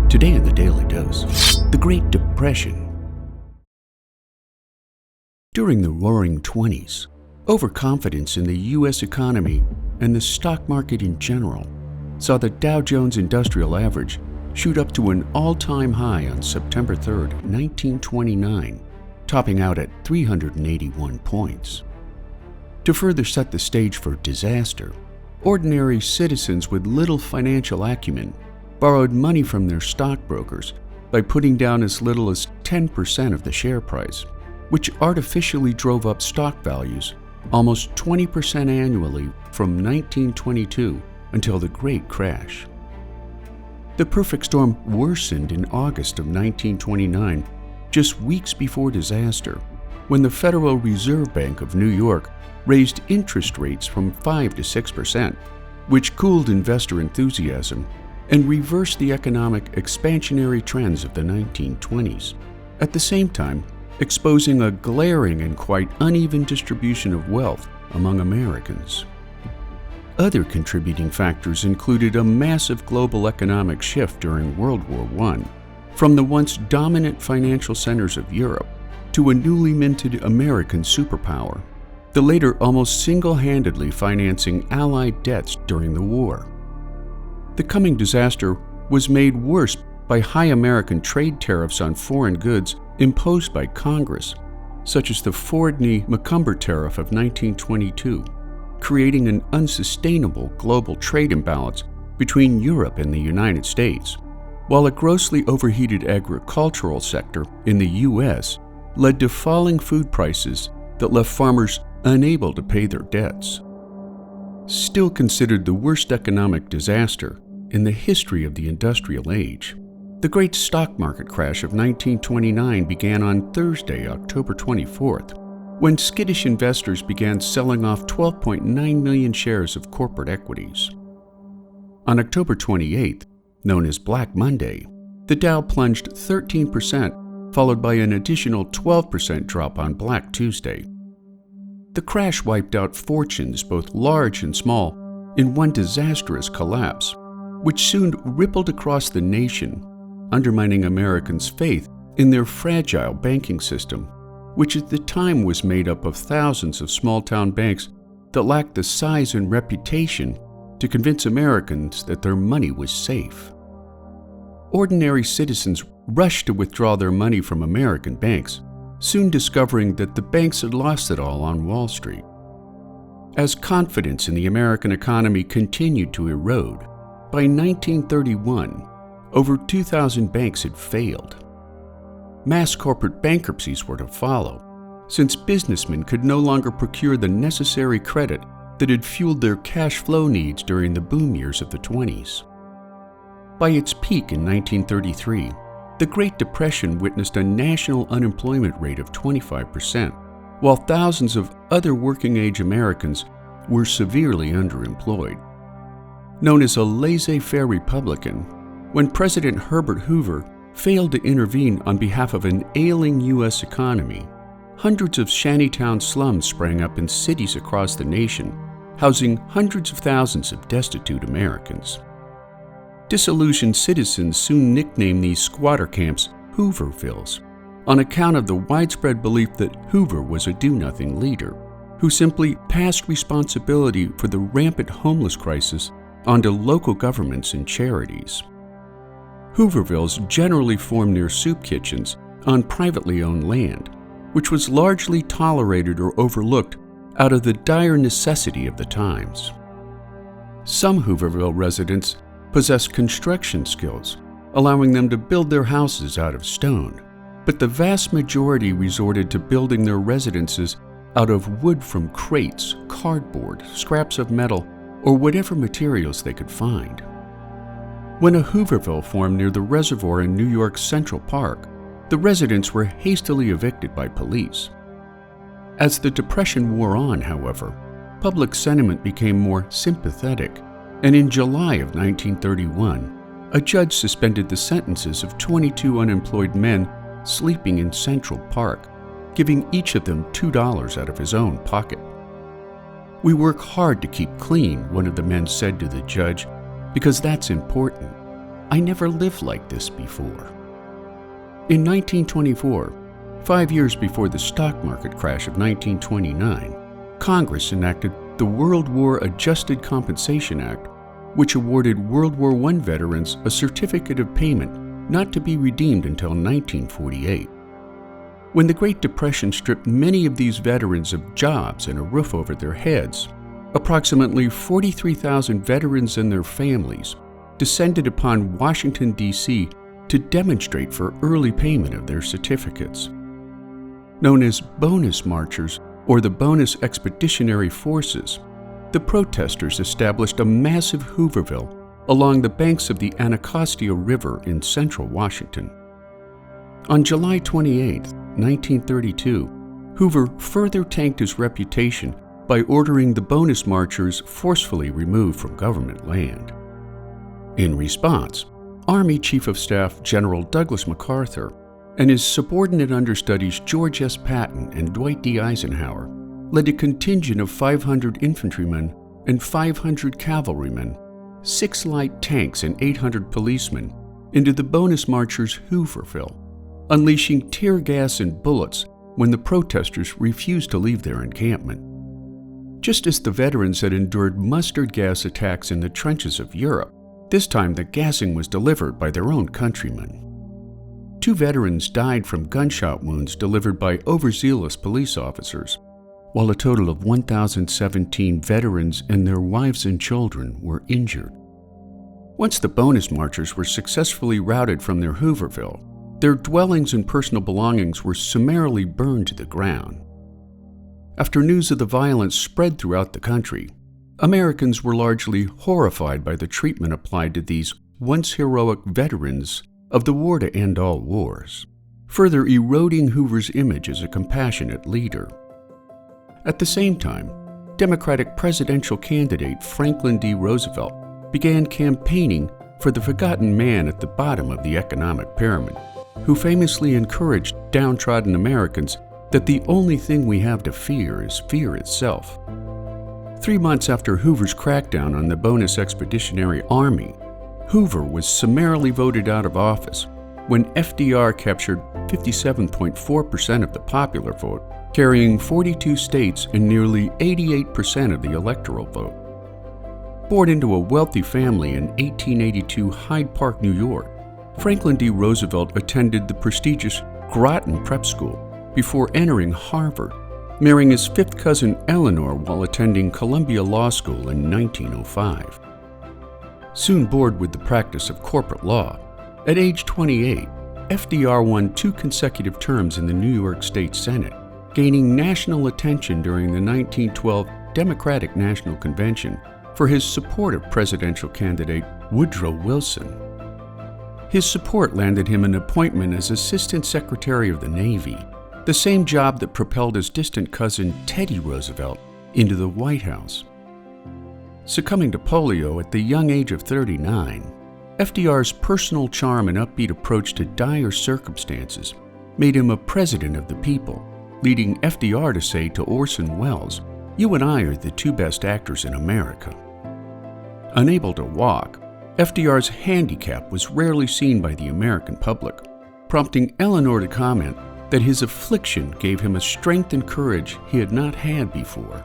Today in the Daily Dose, the Great Depression. During the Roaring '20s, overconfidence in the U.S. economy and the stock market in general saw the Dow Jones Industrial Average shoot up to an all-time high on September 3, 1929, topping out at 381 points. To further set the stage for disaster, ordinary citizens with little financial acumen borrowed money from their stockbrokers by putting down as little as 10% of the share price, which artificially drove up stock values almost 20% annually from 1922 until the Great Crash. The perfect storm worsened in August of 1929, just weeks before disaster, when the Federal Reserve Bank of New York raised interest rates from 5 to 6%, which cooled investor enthusiasm and reversed the economic expansionary trends of the 1920s, at the same time exposing a glaring and quite uneven distribution of wealth among Americans. Other contributing factors included a massive global economic shift during World War I, from the once dominant financial centers of Europe to a newly minted American superpower, the later almost single-handedly financing Allied debts during the war. The coming disaster was made worse by high American trade tariffs on foreign goods imposed by Congress, such as the Fordney-McCumber tariff of 1922, creating an unsustainable global trade imbalance between Europe and the United States, while a grossly overheated agricultural sector in the U.S. led to falling food prices that left farmers unable to pay their debts. Still considered the worst economic disaster in the history of the industrial age, the great stock market crash of 1929 began on Thursday, October 24th, when skittish investors began selling off 12.9 million shares of corporate equities. On October 28th, known as Black Monday, the Dow plunged 13%, followed by an additional 12% drop on Black Tuesday. The crash wiped out fortunes, both large and small, in one disastrous collapse, which soon rippled across the nation, undermining Americans' faith in their fragile banking system, which at the time was made up of thousands of small-town banks that lacked the size and reputation to convince Americans that their money was safe. Ordinary citizens rushed to withdraw their money from American banks, soon discovering that the banks had lost it all on Wall Street. As confidence in the American economy continued to erode, by 1931, over 2,000 banks had failed. Mass corporate bankruptcies were to follow, since businessmen could no longer procure the necessary credit that had fueled their cash flow needs during the boom years of the 20s. By its peak in 1933, the Great Depression witnessed a national unemployment rate of 25%, while thousands of other working-age Americans were severely underemployed. Known as a laissez-faire Republican, when President Herbert Hoover failed to intervene on behalf of an ailing U.S. economy, hundreds of shantytown slums sprang up in cities across the nation, housing hundreds of thousands of destitute Americans. Disillusioned citizens soon nicknamed these squatter camps Hoovervilles, on account of the widespread belief that Hoover was a do-nothing leader, who simply passed responsibility for the rampant homeless crisis onto local governments and charities. Hoovervilles generally formed near soup kitchens on privately owned land, which was largely tolerated or overlooked out of the dire necessity of the times. Some Hooverville residents possessed construction skills, allowing them to build their houses out of stone, but the vast majority resorted to building their residences out of wood from crates, cardboard, scraps of metal, or whatever materials they could find. When a Hooverville formed near the reservoir in New York's Central Park, the residents were hastily evicted by police. As the Depression wore on, however, public sentiment became more sympathetic, and in July of 1931, a judge suspended the sentences of 22 unemployed men sleeping in Central Park, giving each of them $2 out of his own pocket. "We work hard to keep clean," one of the men said to the judge, "because that's important. "I never lived like this before." In 1924, 5 years before the stock market crash of 1929, Congress enacted the World War Adjusted Compensation Act, which awarded World War I veterans a certificate of payment not to be redeemed until 1948. When the Great Depression stripped many of these veterans of jobs and a roof over their heads, approximately 43,000 veterans and their families descended upon Washington, D.C. to demonstrate for early payment of their certificates. Known as bonus marchers or the Bonus Expeditionary Forces, the protesters established a massive Hooverville along the banks of the Anacostia River in central Washington. On July 28, 1932, Hoover further tanked his reputation by ordering the bonus marchers forcefully removed from government land. In response, Army Chief of Staff General Douglas MacArthur and his subordinate understudies George S. Patton and Dwight D. Eisenhower led a contingent of 500 infantrymen and 500 cavalrymen, 6 light tanks and 800 policemen into the bonus marchers' Hooverville, unleashing tear gas and bullets when the protesters refused to leave their encampment. Just as the veterans had endured mustard gas attacks in the trenches of Europe, this time the gassing was delivered by their own countrymen. 2 veterans died from gunshot wounds delivered by overzealous police officers, while a total of 1,017 veterans and their wives and children were injured. Once the bonus marchers were successfully routed from their Hooverville, their dwellings and personal belongings were summarily burned to the ground. After news of the violence spread throughout the country, Americans were largely horrified by the treatment applied to these once heroic veterans of the war to end all wars, further eroding Hoover's image as a compassionate leader. At the same time, Democratic presidential candidate Franklin D. Roosevelt began campaigning for the forgotten man at the bottom of the economic pyramid, who famously encouraged downtrodden Americans that the only thing we have to fear is fear itself. 3 months after Hoover's crackdown on the Bonus Expeditionary Army, Hoover was summarily voted out of office when FDR captured 57.4% of the popular vote, carrying 42 states and nearly 88% of the electoral vote. Born into a wealthy family in 1882 Hyde Park, New York, Franklin D. Roosevelt attended the prestigious Groton Prep School before entering Harvard, marrying his 5th cousin Eleanor while attending Columbia Law School in 1905. Soon bored with the practice of corporate law, at age 28, FDR won 2 consecutive terms in the New York State Senate, gaining national attention during the 1912 Democratic National Convention for his support of presidential candidate Woodrow Wilson. His support landed him an appointment as Assistant Secretary of the Navy, the same job that propelled his distant cousin Teddy Roosevelt into the White House. Succumbing to polio at the young age of 39, FDR's personal charm and upbeat approach to dire circumstances made him a president of the people, leading FDR to say to Orson Welles, "You and I are the 2 best actors in America." Unable to walk, FDR's handicap was rarely seen by the American public, prompting Eleanor to comment that his affliction gave him a strength and courage he had not had before.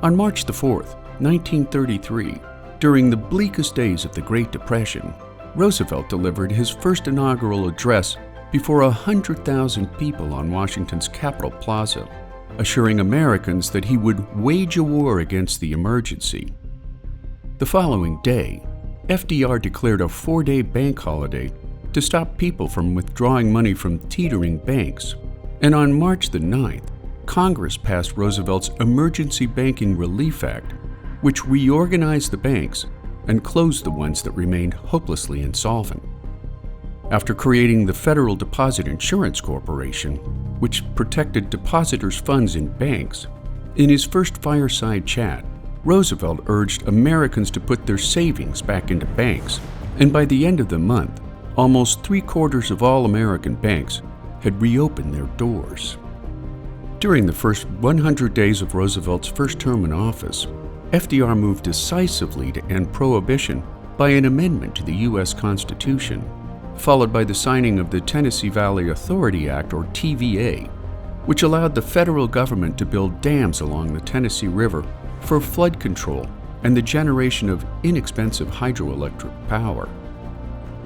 On March 4th, 1933, during the bleakest days of the Great Depression, Roosevelt delivered his first inaugural address before 100,000 people on Washington's Capitol Plaza, assuring Americans that he would wage a war against the emergency. The following day, FDR declared a 4-day bank holiday to stop people from withdrawing money from teetering banks, and on March the 9th, Congress passed Roosevelt's Emergency Banking Relief Act, which reorganized the banks and closed the ones that remained hopelessly insolvent. After creating the Federal Deposit Insurance Corporation, which protected depositors' funds in banks, in his first fireside chat, Roosevelt urged Americans to put their savings back into banks, and by the end of the month, almost 3/4 of all American banks had reopened their doors. During the first 100 days of Roosevelt's first term in office, FDR moved decisively to end prohibition by an amendment to the U.S. Constitution, followed by the signing of the Tennessee Valley Authority Act, or TVA, which allowed the federal government to build dams along the Tennessee River for flood control and the generation of inexpensive hydroelectric power.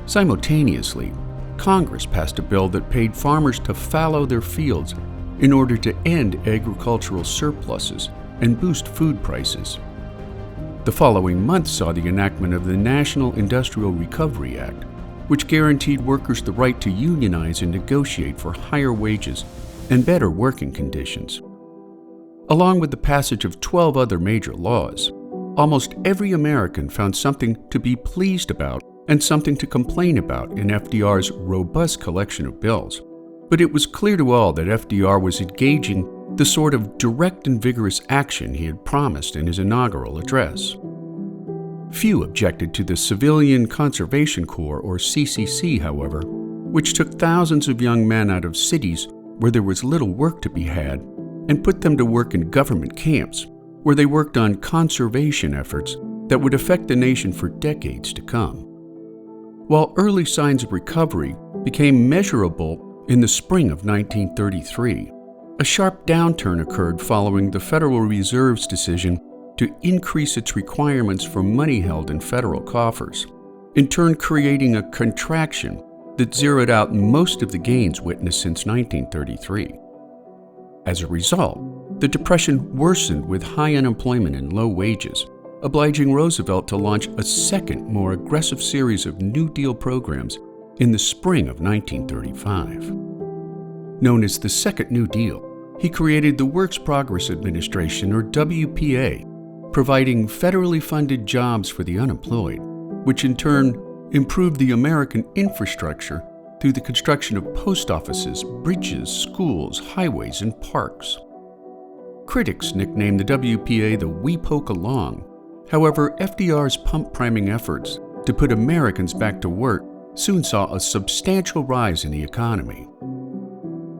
Simultaneously, Congress passed a bill that paid farmers to fallow their fields in order to end agricultural surpluses and boost food prices. The following month saw the enactment of the National Industrial Recovery Act, which guaranteed workers the right to unionize and negotiate for higher wages and better working conditions. Along with the passage of 12 other major laws, almost every American found something to be pleased about and something to complain about in FDR's robust collection of bills. But it was clear to all that FDR was engaging the sort of direct and vigorous action he had promised in his inaugural address. Few objected to the Civilian Conservation Corps, or CCC, however, which took thousands of young men out of cities where there was little work to be had and put them to work in government camps, where they worked on conservation efforts that would affect the nation for decades to come. While early signs of recovery became measurable in the spring of 1933, a sharp downturn occurred following the Federal Reserve's decision to increase its requirements for money held in federal coffers, in turn creating a contraction that zeroed out most of the gains witnessed since 1933. As a result, the Depression worsened with high unemployment and low wages, obliging Roosevelt to launch a second, more aggressive series of New Deal programs in the spring of 1935. Known as the Second New Deal, he created the Works Progress Administration, or WPA, providing federally funded jobs for the unemployed, which in turn improved the American infrastructure through the construction of post offices, bridges, schools, highways, and parks. Critics nicknamed the WPA the "We Poke Along." However, FDR's pump-priming efforts to put Americans back to work soon saw a substantial rise in the economy.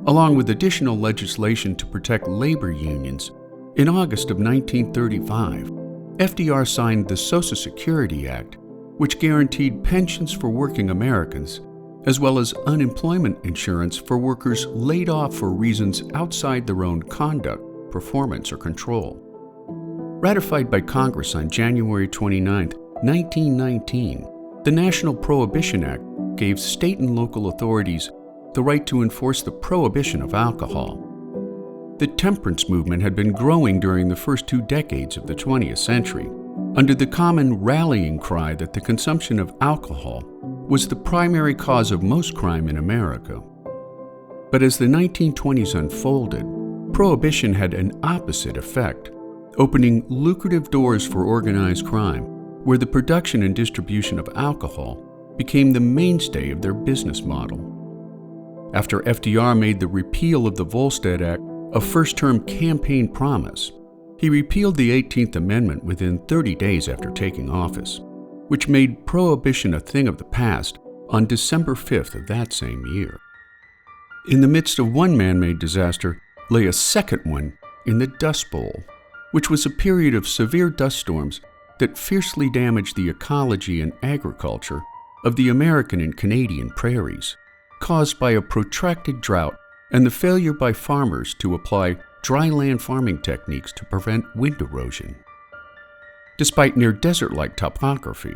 Along with additional legislation to protect labor unions, in August of 1935, FDR signed the Social Security Act, which guaranteed pensions for working Americans, as well as unemployment insurance for workers laid off for reasons outside their own conduct, performance, or control. Ratified by Congress on January 29, 1919, the National Prohibition Act gave state and local authorities the right to enforce the prohibition of alcohol. The temperance movement had been growing during the first 2 decades of the 20th century, under the common rallying cry that the consumption of alcohol was the primary cause of most crime in America. But as the 1920s unfolded, prohibition had an opposite effect, opening lucrative doors for organized crime, where the production and distribution of alcohol became the mainstay of their business model. After FDR made the repeal of the Volstead Act a first-term campaign promise, he repealed the 18th Amendment within 30 days after taking office, which made prohibition a thing of the past on December 5th of that same year. In the midst of one man-made disaster lay a second one in the Dust Bowl, which was a period of severe dust storms that fiercely damaged the ecology and agriculture of the American and Canadian prairies, caused by a protracted drought and the failure by farmers to apply dry land farming techniques to prevent wind erosion. Despite near desert-like topography,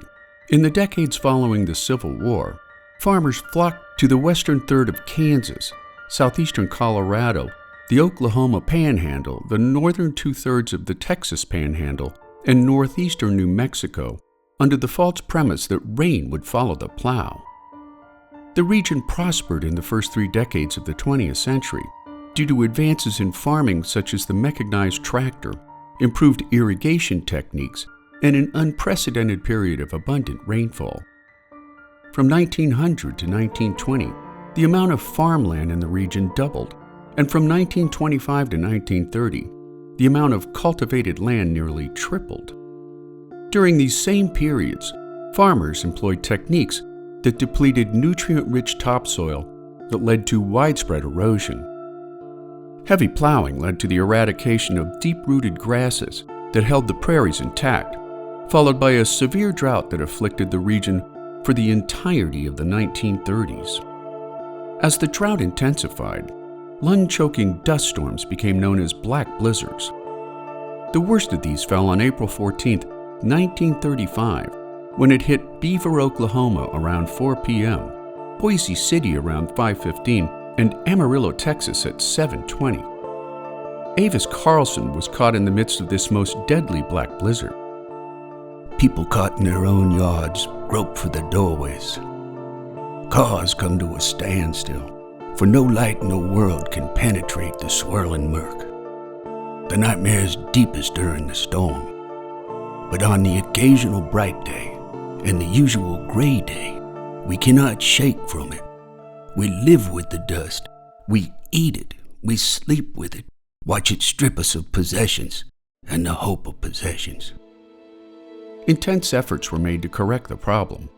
in the decades following the Civil War, farmers flocked to the western third of Kansas, southeastern Colorado, the Oklahoma Panhandle, the northern 2/3 of the Texas Panhandle, and northeastern New Mexico, under the false premise that rain would follow the plow. The region prospered in the first 3 decades of the 20th century due to advances in farming such as the mechanized tractor, improved irrigation techniques, and an unprecedented period of abundant rainfall. From 1900 to 1920, the amount of farmland in the region doubled, and from 1925 to 1930, the amount of cultivated land nearly tripled. During these same periods, farmers employed techniques that depleted nutrient-rich topsoil that led to widespread erosion. Heavy plowing led to the eradication of deep-rooted grasses that held the prairies intact, followed by a severe drought that afflicted the region for the entirety of the 1930s. As the drought intensified, lung-choking dust storms became known as black blizzards. The worst of these fell on April 14, 1935, when it hit Beaver, Oklahoma around 4 p.m., Boise City around 5:15, and Amarillo, Texas at 7:20. Avis Carlson was caught in the midst of this most deadly black blizzard. People caught in their own yards grope for the doorways. Cars come to a standstill, for no light in the world can penetrate the swirling murk. The nightmare is deepest during the storm, but on the occasional bright day and the usual gray day, we cannot shake from it. We live with the dust, we eat it, we sleep with it, watch it strip us of possessions and the hope of possessions. Intense efforts were made to correct the problem,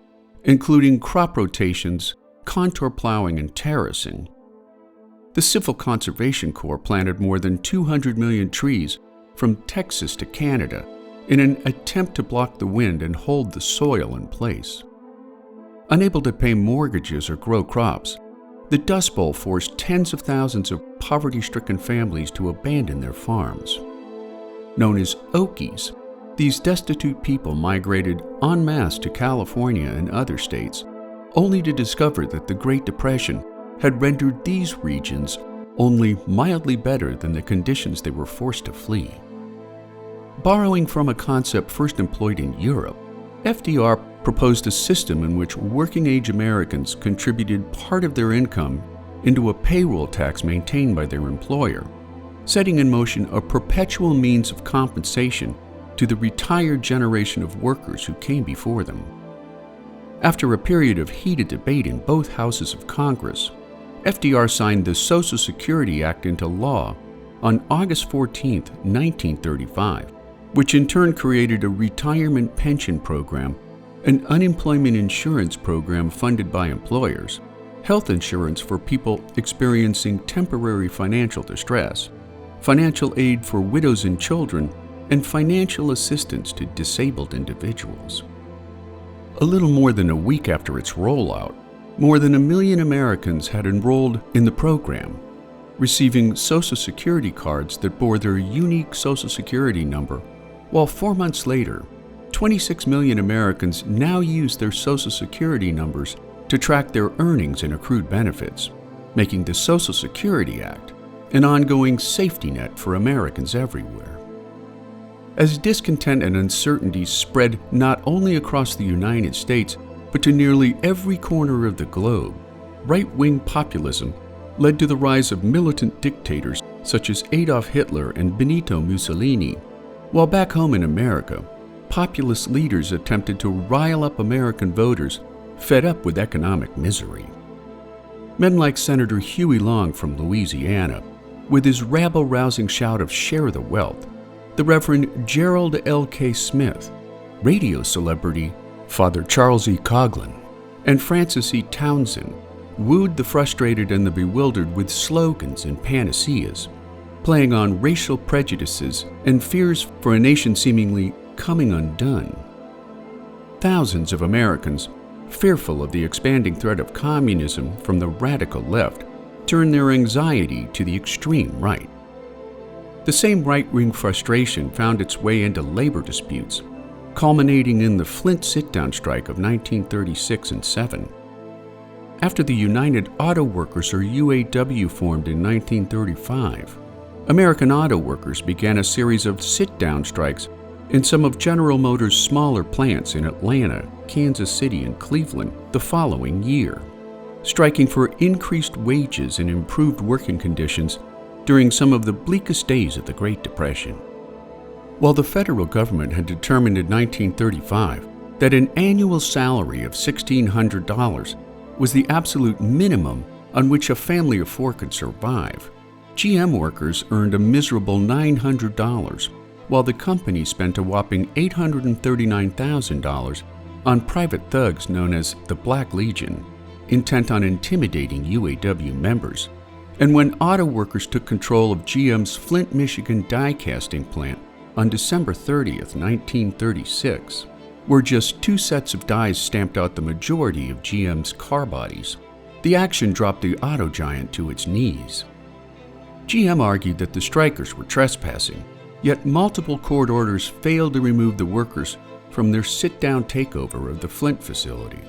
including crop rotations, contour plowing, and terracing. The Civil Conservation Corps planted more than 200 million trees from Texas to Canada in an attempt to block the wind and hold the soil in place. Unable to pay mortgages or grow crops, the Dust Bowl forced tens of thousands of poverty-stricken families to abandon their farms. Known as Okies, these destitute people migrated en masse to California and other states, only to discover that the Great Depression had rendered these regions only mildly better than the conditions they were forced to flee. Borrowing from a concept first employed in Europe, FDR proposed a system in which working-age Americans contributed part of their income into a payroll tax maintained by their employer, setting in motion a perpetual means of compensation to the retired generation of workers who came before them. After a period of heated debate in both houses of Congress, FDR signed the Social Security Act into law on August 14, 1935, which in turn created a retirement pension program, an unemployment insurance program funded by employers, health insurance for people experiencing temporary financial distress, financial aid for widows and children, and financial assistance to disabled individuals. A little more than a week after its rollout, more than 1 million Americans had enrolled in the program, receiving Social Security cards that bore their unique Social Security number, while 4 months later, 26 million Americans now use their Social Security numbers to track their earnings and accrued benefits, making the Social Security Act an ongoing safety net for Americans everywhere. As discontent and uncertainty spread not only across the United States, but to nearly every corner of the globe, right-wing populism led to the rise of militant dictators such as Adolf Hitler and Benito Mussolini, while back home in America, populist leaders attempted to rile up American voters fed up with economic misery. Men like Senator Huey Long from Louisiana, with his rabble-rousing shout of "Share the Wealth," the Reverend Gerald L.K. Smith, radio celebrity Father Charles E. Coughlin, and Francis E. Townsend wooed the frustrated and the bewildered with slogans and panaceas, playing on racial prejudices and fears for a nation seemingly coming undone. Thousands of Americans, fearful of the expanding threat of communism from the radical left, turned their anxiety to the extreme right. The same right-wing frustration found its way into labor disputes, culminating in the Flint sit-down strike of 1936 and 7. After the United Auto Workers, or UAW, formed in 1935, American auto workers began a series of sit-down strikes in some of General Motors' smaller plants in Atlanta, Kansas City, and Cleveland the following year, striking for increased wages and improved working conditions during some of the bleakest days of the Great Depression. While the federal government had determined in 1935 that an annual salary of $1,600 was the absolute minimum on which a family of 4 could survive, GM workers earned a miserable $900, while the company spent a whopping $839,000 on private thugs known as the Black Legion, intent on intimidating UAW members. And when auto workers took control of GM's Flint, Michigan die-casting plant, on December 30th, 1936, where just 2 sets of dies stamped out the majority of GM's car bodies. The action dropped the auto giant to its knees. GM argued that the strikers were trespassing, yet multiple court orders failed to remove the workers from their sit-down takeover of the Flint facility.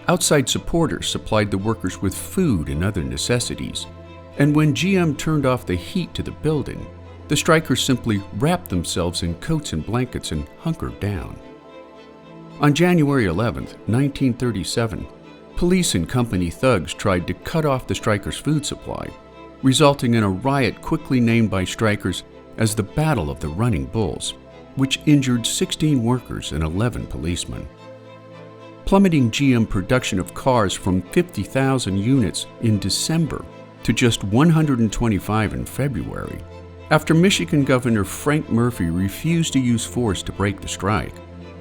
Outside supporters supplied the workers with food and other necessities, and when GM turned off the heat to the building, the strikers simply wrapped themselves in coats and blankets and hunkered down. On January 11, 1937, police and company thugs tried to cut off the strikers' food supply, resulting in a riot quickly named by strikers as the Battle of the Running Bulls, which injured 16 workers and 11 policemen. Plummeting GM production of cars from 50,000 units in December to just 125 in February, after Michigan Governor Frank Murphy refused to use force to break the strike,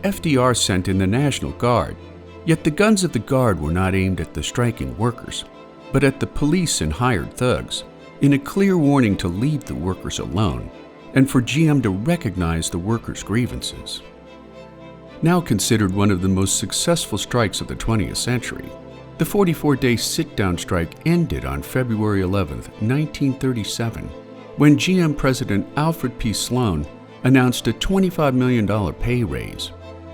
FDR sent in the National Guard, yet the guns of the Guard were not aimed at the striking workers, but at the police and hired thugs, in a clear warning to leave the workers alone and for GM to recognize the workers' grievances. Now considered one of the most successful strikes of the 20th century, the 44-day sit-down strike ended on February 11, 1937, when GM President Alfred P. Sloan announced a $25 million pay raise,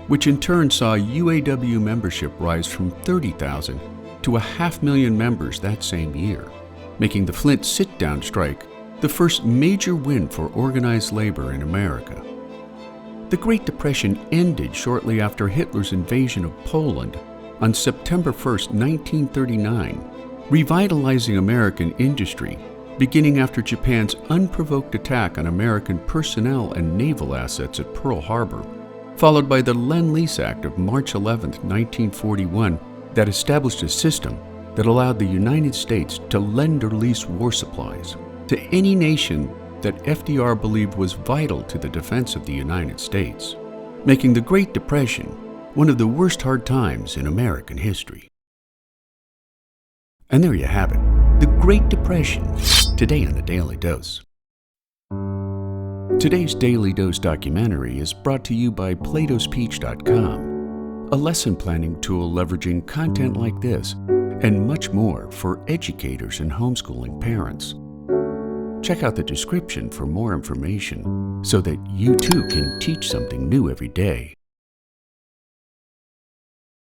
which in turn saw UAW membership rise from 30,000 to 500,000 members that same year, making the Flint sit-down strike the first major win for organized labor in America. The Great Depression ended shortly after Hitler's invasion of Poland on September 1, 1939, revitalizing American industry, beginning after Japan's unprovoked attack on American personnel and naval assets at Pearl Harbor, followed by the Lend-Lease Act of March 11, 1941, that established a system that allowed the United States to lend or lease war supplies to any nation that FDR believed was vital to the defense of the United States, making the Great Depression one of the worst hard times in American history. And there you have it, the Great Depression, today on the Daily Dose. Today's Daily Dose documentary is brought to you by PlatoSpeech.com, a lesson planning tool leveraging content like this and much more for educators and homeschooling parents. Check out the description for more information so that you too can teach something new every day.